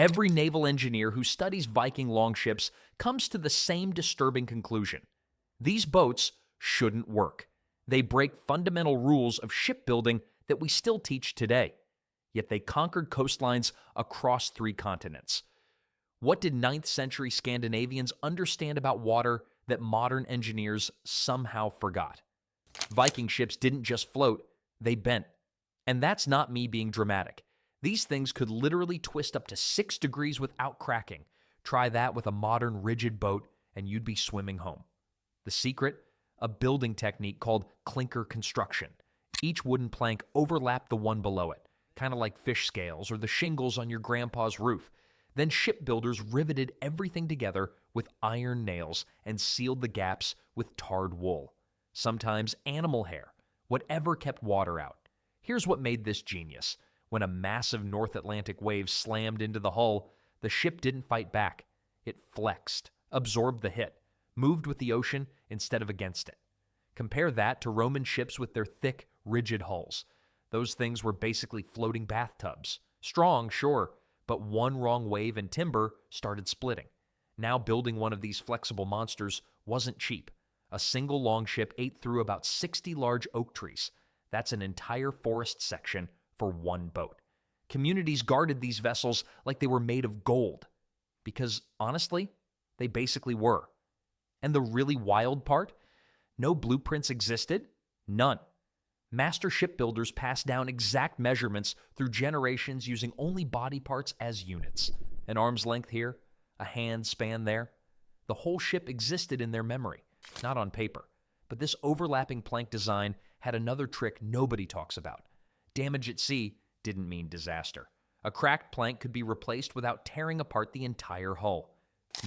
Every naval engineer who studies Viking longships comes to the same disturbing conclusion. These boats shouldn't work. They break fundamental rules of shipbuilding that we still teach today. Yet they conquered coastlines across 3 continents. What did 9th century Scandinavians understand about water that modern engineers somehow forgot? Viking ships didn't just float, they bent. And that's not me being dramatic. These things could literally twist up to 6 degrees without cracking. Try that with a modern rigid boat and you'd be swimming home. The secret? A building technique called Clinker construction. Each wooden plank overlapped the one below it, kind of like fish scales or the shingles on your grandpa's roof. Then shipbuilders riveted everything together with iron nails and sealed the gaps with tarred wool. Sometimes animal hair, whatever kept water out. Here's what made this genius. When a massive North Atlantic wave slammed into the hull, the ship didn't fight back. It flexed, absorbed the hit, moved with the ocean instead of against it. Compare that to Roman ships with their thick, rigid hulls. Those things were basically floating bathtubs. Strong, sure, but one wrong wave and timber started splitting. Now building one of these flexible monsters wasn't cheap. A single longship ate through about 60 large oak trees. That's an entire forest section for one boat. Communities guarded these vessels like they were made of gold. Because, honestly, they basically were. And the really wild part? No blueprints existed? None. Master shipbuilders passed down exact measurements through generations using only body parts as units. An arm's length here, a hand span there. The whole ship existed in their memory, not on paper. But this overlapping plank design had another trick nobody talks about. Damage at sea didn't mean disaster. A cracked plank could be replaced without tearing apart the entire hull.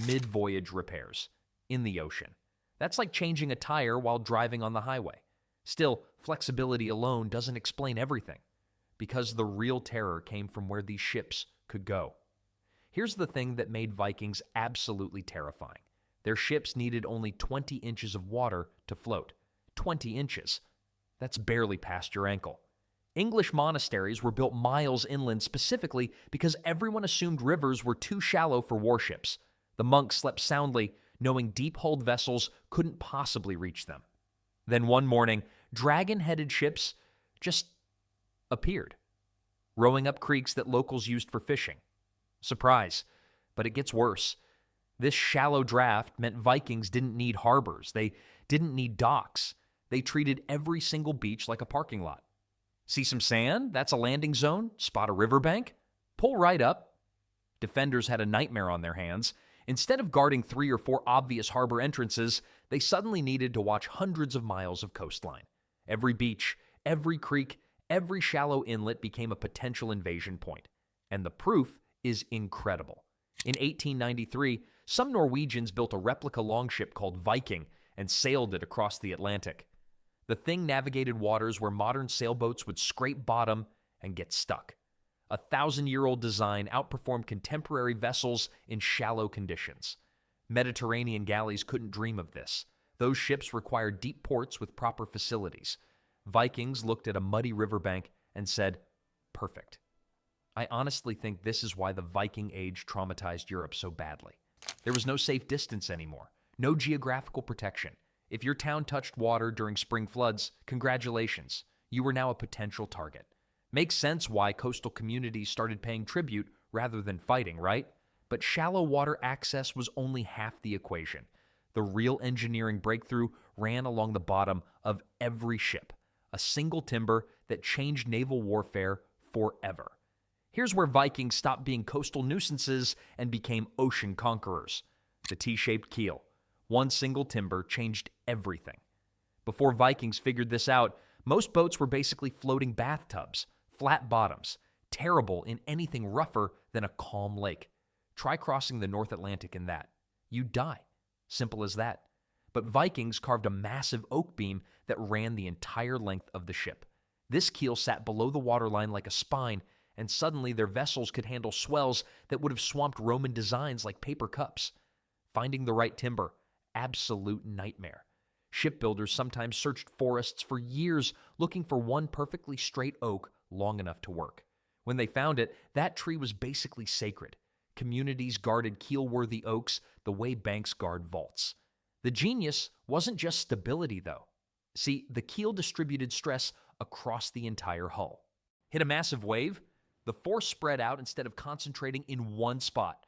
Mid-voyage repairs. In the ocean. That's like changing a tire while driving on the highway. Still, flexibility alone doesn't explain everything. Because the real terror came from where these ships could go. Here's the thing that made Vikings absolutely terrifying. Their ships needed only 20 inches of water to float. 20 inches. That's barely past your ankle. English monasteries were built miles inland specifically because everyone assumed rivers were too shallow for warships. The monks slept soundly, knowing deep-hulled vessels couldn't possibly reach them. Then one morning, dragon-headed ships just appeared, rowing up creeks that locals used for fishing. Surprise, but it gets worse. This shallow draft meant Vikings didn't need harbors. They didn't need docks. They treated every single beach like a parking lot. See some sand? That's a landing zone. Spot a riverbank? Pull right up. Defenders had a nightmare on their hands. Instead of guarding 3 or 4 obvious harbor entrances, they suddenly needed to watch hundreds of miles of coastline. Every beach, every creek, every shallow inlet became a potential invasion point. And the proof is incredible. In 1893, some Norwegians built a replica longship called Viking and sailed it across the Atlantic. The thing navigated waters where modern sailboats would scrape bottom and get stuck. A 1,000-year-old design outperformed contemporary vessels in shallow conditions. Mediterranean galleys couldn't dream of this. Those ships required deep ports with proper facilities. Vikings looked at a muddy riverbank and said, "Perfect." I honestly think this is why the Viking Age traumatized Europe so badly. There was no safe distance anymore, no geographical protection. If your town touched water during spring floods, congratulations, you were now a potential target. Makes sense why coastal communities started paying tribute rather than fighting, right? But shallow water access was only half the equation. The real engineering breakthrough ran along the bottom of every ship, a single timber that changed naval warfare forever. Here's where Vikings stopped being coastal nuisances and became ocean conquerors. The T-shaped keel. One single timber changed everything. Before Vikings figured this out, most boats were basically floating bathtubs, flat bottoms, terrible in anything rougher than a calm lake. Try crossing the North Atlantic in that. You'd die. Simple as that. But Vikings carved a massive oak beam that ran the entire length of the ship. This keel sat below the waterline like a spine, and suddenly their vessels could handle swells that would have swamped Roman designs like paper cups. Finding the right timber, absolute nightmare. Shipbuilders sometimes searched forests for years looking for one perfectly straight oak long enough to work. When they found it, that tree was basically sacred. Communities guarded keel-worthy oaks the way banks guard vaults. The genius wasn't just stability, though. See, the keel distributed stress across the entire hull. Hit a massive wave, the force spread out instead of concentrating in one spot.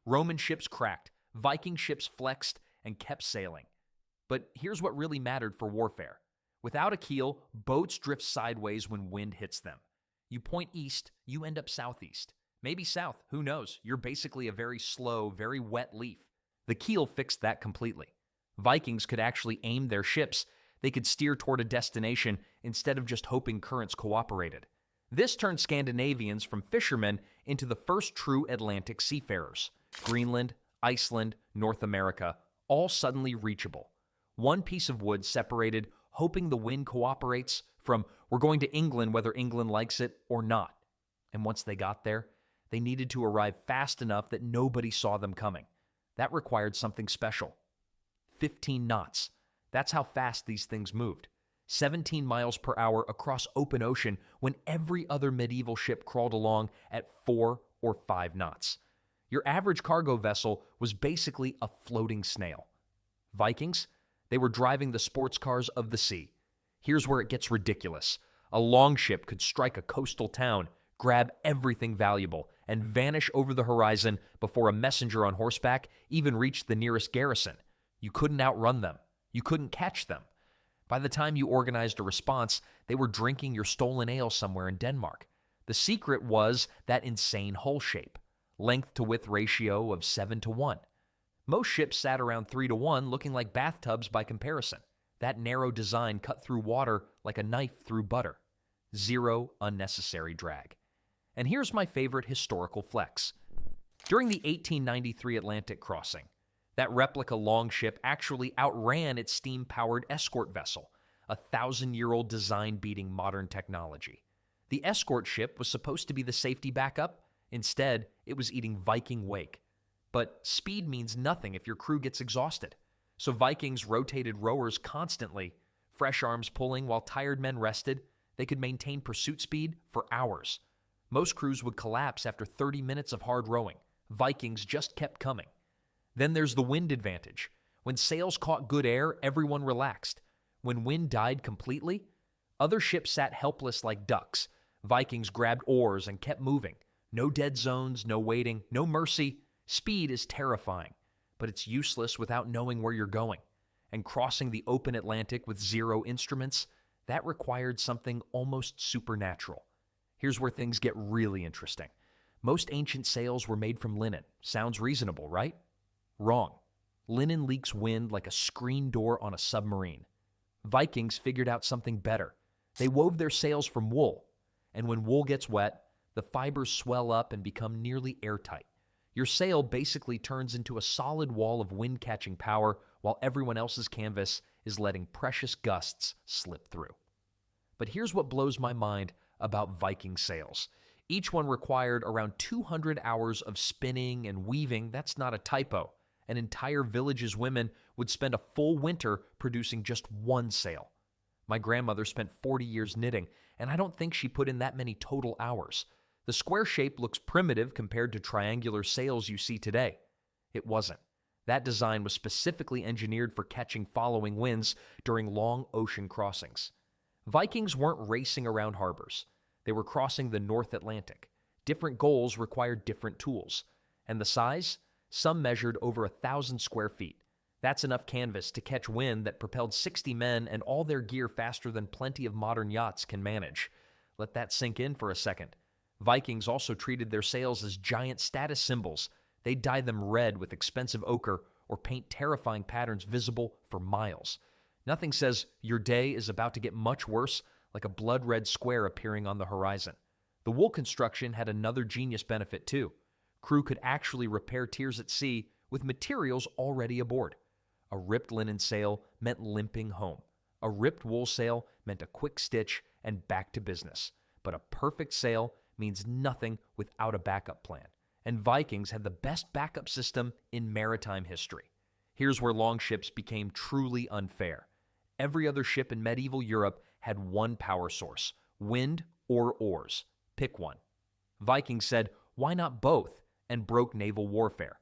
Roman ships cracked, Viking ships flexed and kept sailing. But here's what really mattered for warfare. Without a keel, boats drift sideways when wind hits them. You point east, you end up southeast. Maybe south, who knows? You're basically a very slow, very wet leaf. The keel fixed that completely. Vikings could actually aim their ships. They could steer toward a destination instead of just hoping currents cooperated. This turned Scandinavians from fishermen into the first true Atlantic seafarers. Greenland, Iceland, North America, all suddenly reachable. One piece of wood separated, hoping the wind cooperates, from we're going to England whether England likes it or not. And once they got there, they needed to arrive fast enough that nobody saw them coming. That required something special. 15 knots. That's how fast these things moved. 17 miles per hour across open ocean when every other medieval ship crawled along at 4 or 5 knots. Your average cargo vessel was basically a floating snail. Vikings, they were driving the sports cars of the sea. Here's where it gets ridiculous. A longship could strike a coastal town, grab everything valuable, and vanish over the horizon before a messenger on horseback even reached the nearest garrison. You couldn't outrun them. You couldn't catch them. By the time you organized a response, they were drinking your stolen ale somewhere in Denmark. The secret was that insane hull shape, length to width ratio of 7-to-1. Most ships sat around 3-to-1, looking like bathtubs by comparison. That narrow design cut through water like a knife through butter. Zero unnecessary drag. And here's my favorite historical flex. During the 1893 Atlantic crossing, that replica longship actually outran its steam-powered escort vessel, a 1,000-year-old design beating modern technology. The escort ship was supposed to be the safety backup. Instead, it was eating Viking wake. But speed means nothing if your crew gets exhausted. So Vikings rotated rowers constantly, fresh arms pulling while tired men rested. They could maintain pursuit speed for hours. Most crews would collapse after 30 minutes of hard rowing. Vikings just kept coming. Then there's the wind advantage. When sails caught good air, everyone relaxed. When wind died completely, other ships sat helpless like ducks. Vikings grabbed oars and kept moving. No dead zones, no waiting, no mercy. Speed is terrifying, but it's useless without knowing where you're going. And crossing the open Atlantic with zero instruments, that required something almost supernatural. Here's where things get really interesting. Most ancient sails were made from linen. Sounds reasonable, right? Wrong. Linen leaks wind like a screen door on a submarine. Vikings figured out something better. They wove their sails from wool, and when wool gets wet, the fibers swell up and become nearly airtight. Your sail basically turns into a solid wall of wind-catching power while everyone else's canvas is letting precious gusts slip through. But here's what blows my mind about Viking sails. Each one required around 200 hours of spinning and weaving. That's not a typo. An entire village's women would spend a full winter producing just one sail. My grandmother spent 40 years knitting, and I don't think she put in that many total hours. The square shape looks primitive compared to triangular sails you see today. It wasn't. That design was specifically engineered for catching following winds during long ocean crossings. Vikings weren't racing around harbors. They were crossing the North Atlantic. Different goals required different tools. And the size? Some measured over 1,000 square feet. That's enough canvas to catch wind that propelled 60 men and all their gear faster than plenty of modern yachts can manage. Let that sink in for a second. Vikings also treated their sails as giant status symbols. They'd dye them red with expensive ochre or paint terrifying patterns visible for miles. Nothing says your day is about to get much worse like a blood-red square appearing on the horizon. The wool construction had another genius benefit too. Crew could actually repair tears at sea with materials already aboard. A ripped linen sail meant limping home. A ripped wool sail meant a quick stitch and back to business. But a perfect sail means nothing without a backup plan. And Vikings had the best backup system in maritime history. Here's where longships became truly unfair. Every other ship in medieval Europe had one power source, wind or oars. Pick one. Vikings said, why not both? and broke naval warfare.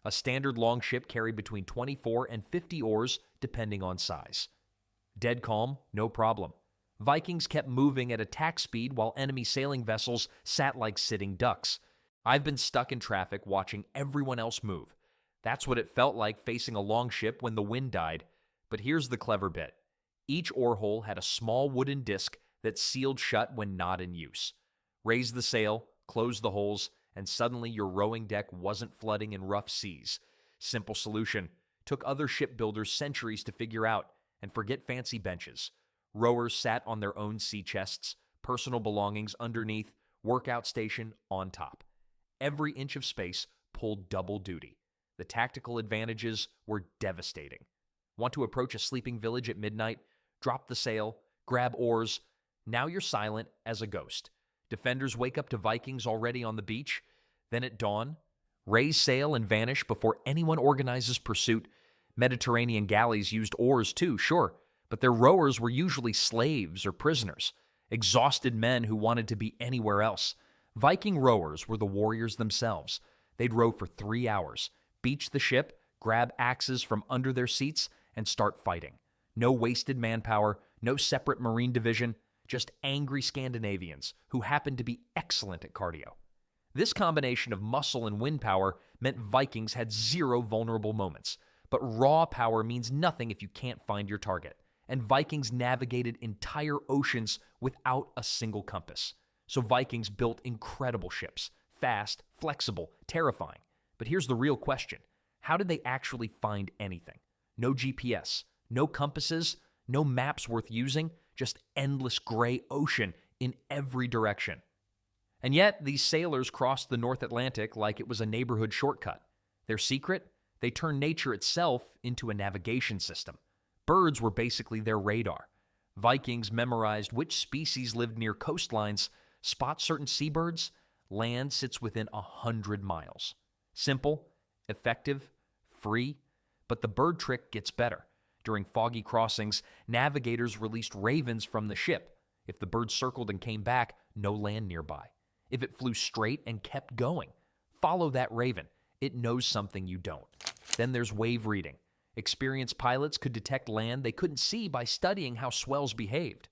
A standard longship carried between 24 and 50 oars, depending on size. Dead calm, no problem. Vikings kept moving at attack speed while enemy sailing vessels sat like sitting ducks. I've been stuck in traffic watching everyone else move. That's what it felt like facing a longship when the wind died. But here's the clever bit. Each oar hole had a small wooden disc that sealed shut when not in use. Raise the sail, close the holes, and suddenly your rowing deck wasn't flooding in rough seas. Simple solution. Took other shipbuilders centuries to figure out, and forget fancy benches. Rowers sat on their own sea chests, personal belongings underneath, workout station on top. Every inch of space pulled double duty. The tactical advantages were devastating. Want to approach a sleeping village at midnight? Drop the sail, grab oars. Now you're silent as a ghost. Defenders wake up to Vikings already on the beach. Then at dawn, raise sail and vanish before anyone organizes pursuit. Mediterranean galleys used oars too, sure, but their rowers were usually slaves or prisoners, exhausted men who wanted to be anywhere else. Viking rowers were the warriors themselves. They'd row for 3 hours, beach the ship, grab axes from under their seats, and start fighting. No wasted manpower, no separate marine division, just angry Scandinavians who happened to be excellent at cardio. This combination of muscle and wind power meant Vikings had zero vulnerable moments. But raw power means nothing if you can't find your target. And Vikings navigated entire oceans without a single compass. So Vikings built incredible ships, fast, flexible, terrifying. But here's the real question. How did they actually find anything? No GPS, no compasses, no maps worth using, just endless gray ocean in every direction. And yet, these sailors crossed the North Atlantic like it was a neighborhood shortcut. Their secret? They turned nature itself into a navigation system. Birds were basically their radar. Vikings memorized which species lived near coastlines, spot certain seabirds. Land sits within 100 miles. Simple, effective, free, but the bird trick gets better. During foggy crossings, navigators released ravens from the ship. If the bird circled and came back, no land nearby. If it flew straight and kept going, follow that raven. It knows something you don't. Then there's wave reading. Experienced pilots could detect land they couldn't see by studying how swells behaved.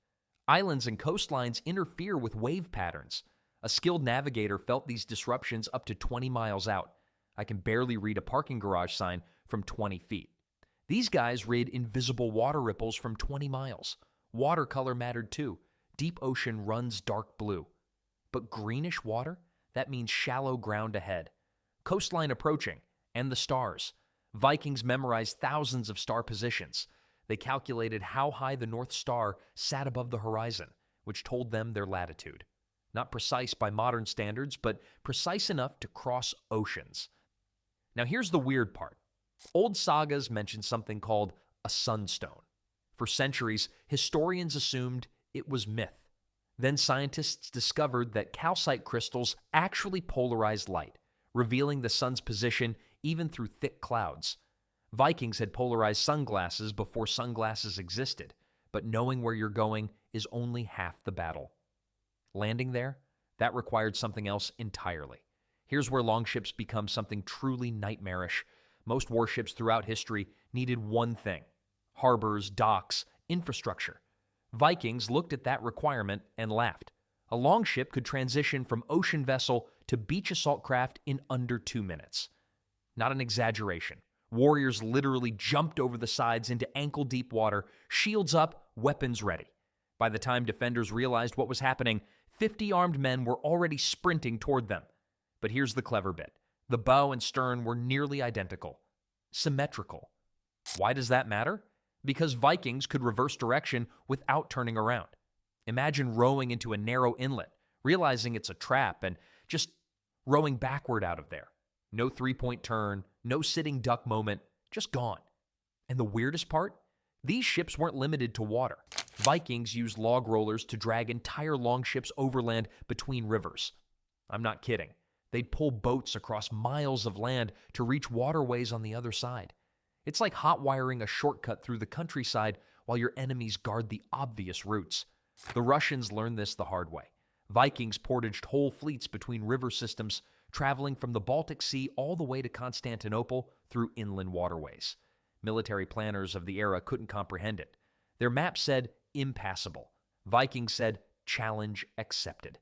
Islands and coastlines interfere with wave patterns. A skilled navigator felt these disruptions up to 20 miles out. I can barely read a parking garage sign from 20 feet. These guys read invisible water ripples from 20 miles. Watercolor mattered too. Deep ocean runs dark blue. But greenish water? That means shallow ground ahead. Coastline approaching, and the stars. Vikings memorized thousands of star positions. They calculated how high the North Star sat above the horizon, which told them their latitude. Not precise by modern standards, but precise enough to cross oceans. Now here's the weird part. Old sagas mention something called a sunstone. For centuries, historians assumed it was myth. Then scientists discovered that calcite crystals actually polarize light, revealing the sun's position even through thick clouds. Vikings had polarized sunglasses before sunglasses existed, but knowing where you're going is only half the battle. Landing there? That required something else entirely. Here's where longships become something truly nightmarish. Most warships throughout history needed one thing: harbors, docks, infrastructure. Vikings looked at that requirement and laughed. A longship could transition from ocean vessel to beach assault craft in under 2 minutes. Not an exaggeration. Warriors literally jumped over the sides into ankle-deep water, shields up, weapons ready. By the time defenders realized what was happening, 50 armed men were already sprinting toward them. But here's the clever bit. The bow and stern were nearly identical. Symmetrical. Why does that matter? Because Vikings could reverse direction without turning around. Imagine rowing into a narrow inlet, realizing it's a trap, and just rowing backward out of there. No three-point turn, no sitting duck moment, just gone. And the weirdest part? These ships weren't limited to water. Vikings used log rollers to drag entire longships overland between rivers. I'm not kidding. They'd pull boats across miles of land to reach waterways on the other side. It's like hot-wiring a shortcut through the countryside while your enemies guard the obvious routes. The Russians learned this the hard way. Vikings portaged whole fleets between river systems, traveling from the Baltic Sea all the way to Constantinople through inland waterways. Military planners of the era couldn't comprehend it. Their map said impassable. Vikings said challenge accepted.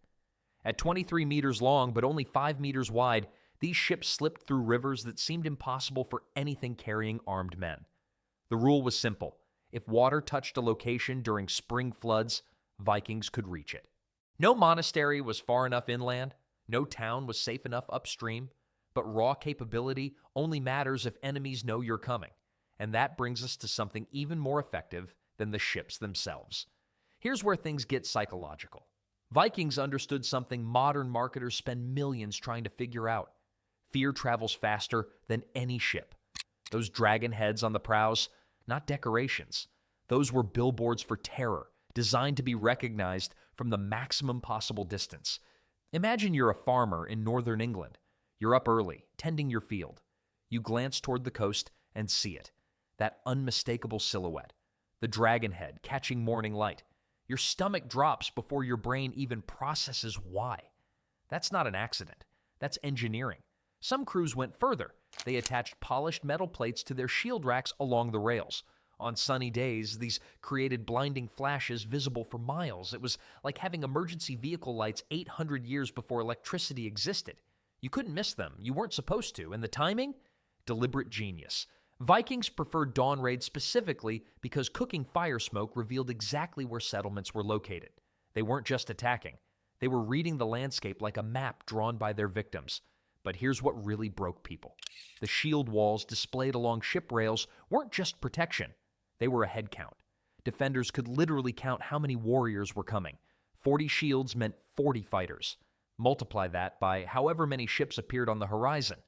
At 23 meters long but only 5 meters wide, these ships slipped through rivers that seemed impossible for anything carrying armed men. The rule was simple. If water touched a location during spring floods, Vikings could reach it. No monastery was far enough inland, no town was safe enough upstream, but raw capability only matters if enemies know you're coming. And that brings us to something even more effective than the ships themselves. Here's where things get psychological. Vikings understood something modern marketers spend millions trying to figure out. Fear travels faster than any ship. Those dragon heads on the prows, not decorations. Those were billboards for terror, designed to be recognized from the maximum possible distance. Imagine you're a farmer in northern England. You're up early, tending your field. You glance toward the coast and see it. That unmistakable silhouette. The dragon head catching morning light. Your stomach drops before your brain even processes why. That's not an accident. That's engineering. Some crews went further. They attached polished metal plates to their shield racks along the rails. On sunny days, these created blinding flashes visible for miles. It was like having emergency vehicle lights 800 years before electricity existed. You couldn't miss them. You weren't supposed to. And the timing? Deliberate genius. Vikings preferred dawn raids specifically because cooking fire smoke revealed exactly where settlements were located. They weren't just attacking. They were reading the landscape like a map drawn by their victims. But here's what really broke people. The shield walls displayed along ship rails weren't just protection. They were a head count. Defenders could literally count how many warriors were coming. 40 shields meant 40 fighters. Multiply that by however many ships appeared on the horizon.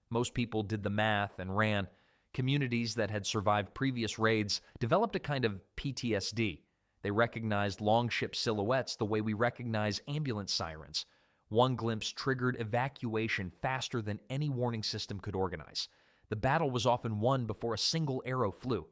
Most people did the math and ran. Communities that had survived previous raids developed a kind of PTSD. They recognized longship silhouettes the way we recognize ambulance sirens. One glimpse triggered evacuation faster than any warning system could organize. The battle was often won before a single arrow flew.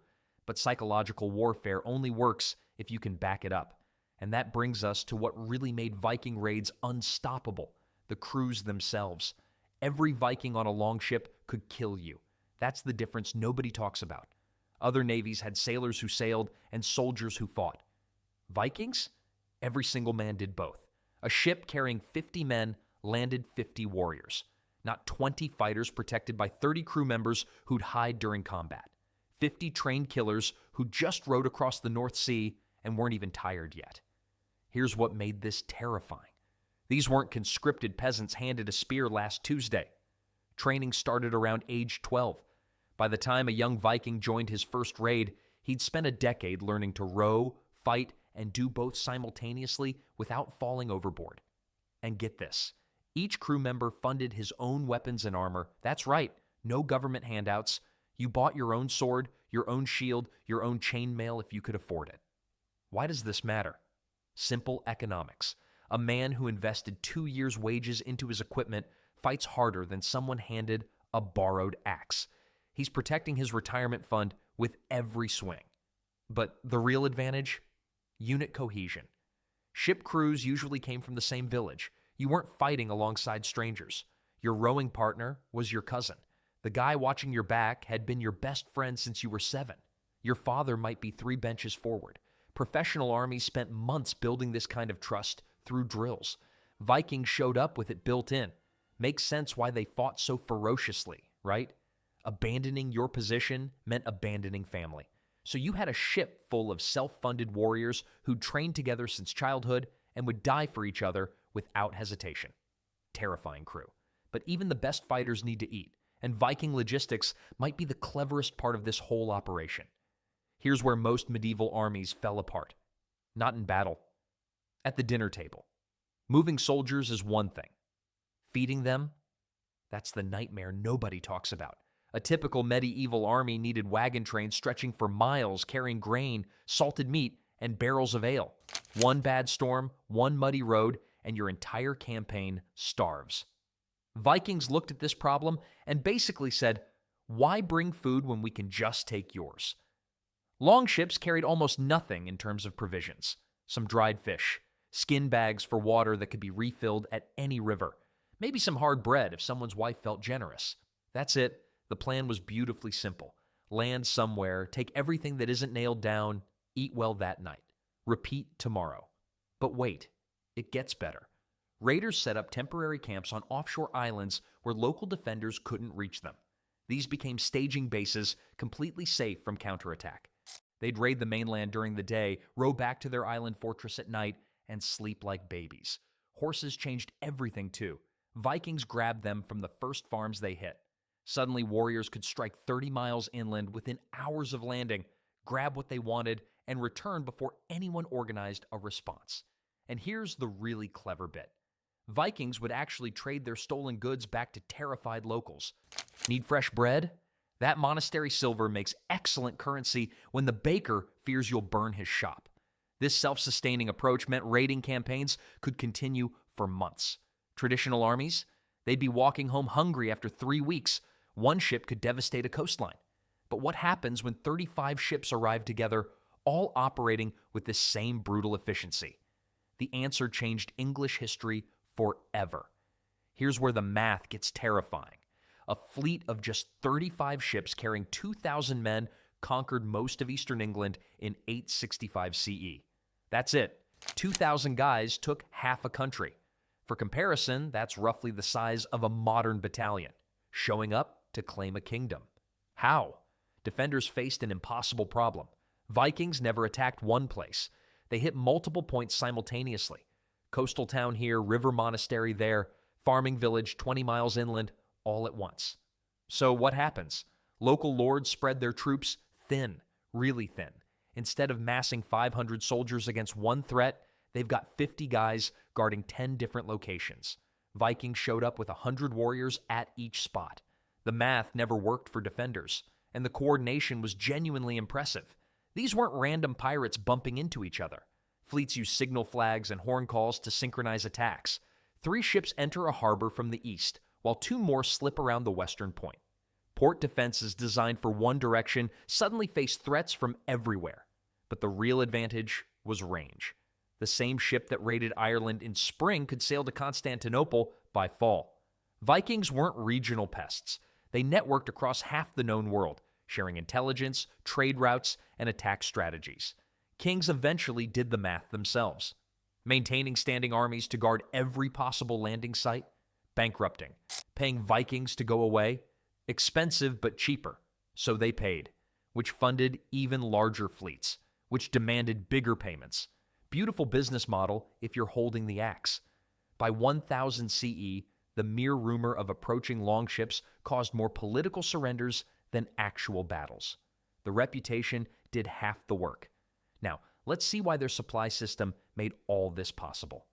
But psychological warfare only works if you can back it up. And that brings us to what really made Viking raids unstoppable: the crews themselves. Every Viking on a longship could kill you. That's the difference nobody talks about. Other navies had sailors who sailed and soldiers who fought. Vikings? Every single man did both. A ship carrying 50 men landed 50 warriors. Not 20 fighters protected by 30 crew members who'd hide during combat. 50 trained killers who just rode across the North Sea and weren't even tired yet. Here's what made this terrifying. These weren't conscripted peasants handed a spear last Tuesday. Training started around age 12. By the time a young Viking joined his first raid, he'd spent a decade learning to row, fight, and do both simultaneously without falling overboard. And get this, each crew member funded his own weapons and armor. That's right, no government handouts. You bought your own sword, your own shield, your own chainmail if you could afford it. Why does this matter? Simple economics. A man who invested 2 years' wages into his equipment fights harder than someone handed a borrowed axe. He's protecting his retirement fund with every swing. But the real advantage? Unit cohesion. Ship crews usually came from the same village. You weren't fighting alongside strangers. Your rowing partner was your cousin. The guy watching your back had been your best friend since you were 7. Your father might be 3 benches forward. Professional armies spent months building this kind of trust through drills. Vikings showed up with it built in. Makes sense why they fought so ferociously, right? Abandoning your position meant abandoning family. So you had a ship full of self-funded warriors who'd trained together since childhood and would die for each other without hesitation. Terrifying crew. But even the best fighters need to eat. And Viking logistics might be the cleverest part of this whole operation. Here's where most medieval armies fell apart. Not in battle. At the dinner table. Moving soldiers is one thing. Feeding them? That's the nightmare nobody talks about. A typical medieval army needed wagon trains stretching for miles carrying grain, salted meat, and barrels of ale. One bad storm, one muddy road, and your entire campaign starves. Vikings looked at this problem and basically said, why bring food when we can just take yours? Longships carried almost nothing in terms of provisions. Some dried fish, skin bags for water that could be refilled at any river, Maybe some hard bread if someone's wife felt generous. That's it. The plan was beautifully simple. Land somewhere, take everything that isn't nailed down, eat well that night. Repeat tomorrow. But wait, it gets better. Raiders set up temporary camps on offshore islands where local defenders couldn't reach them. These became staging bases, completely safe from counterattack. They'd raid the mainland during the day, row back to their island fortress at night, and sleep like babies. Horses changed everything too. Vikings grabbed them from the first farms they hit. Suddenly, warriors could strike 30 miles inland within hours of landing, grab what they wanted, and return before anyone organized a response. And here's the really clever bit. Vikings would actually trade their stolen goods back to terrified locals. Need fresh bread? That monastery silver makes excellent currency when the baker fears you'll burn his shop. This self-sustaining approach meant raiding campaigns could continue for months. Traditional armies? They'd be walking home hungry after 3 weeks. One ship could devastate a coastline. But what happens when 35 ships arrive together, all operating with the same brutal efficiency? The answer changed English history forever. Here's where the math gets terrifying. A fleet of just 35 ships carrying 2,000 men conquered most of eastern England in 865 CE. That's it. 2,000 guys took half a country. For comparison, that's roughly the size of a modern battalion, showing up to claim a kingdom. How? Defenders faced an impossible problem. Vikings never attacked one place. They hit multiple points simultaneously. Coastal town here, river monastery there, farming village 20 miles inland, all at once. So what happens? Local lords spread their troops thin, really thin. Instead of massing 500 soldiers against one threat, they've got 50 guys guarding 10 different locations. Vikings showed up with 100 warriors at each spot. The math never worked for defenders, and the coordination was genuinely impressive. These weren't random pirates bumping into each other. Fleets used signal flags and horn calls to synchronize attacks. 3 ships enter a harbor from the east, while 2 more slip around the western point. Port defenses designed for one direction suddenly faced threats from everywhere. But the real advantage was range. The same ship that raided Ireland in spring could sail to Constantinople by fall. Vikings weren't regional pests. They networked across half the known world, sharing intelligence, trade routes, and attack strategies. Kings eventually did the math themselves. Maintaining standing armies to guard every possible landing site, bankrupting. Paying Vikings to go away, expensive but cheaper, so they paid, which funded even larger fleets, which demanded bigger payments. Beautiful business model if you're holding the axe. By 1000 CE, the mere rumor of approaching longships caused more political surrenders than actual battles. The reputation did half the work. Now, let's see why their supply system made all this possible.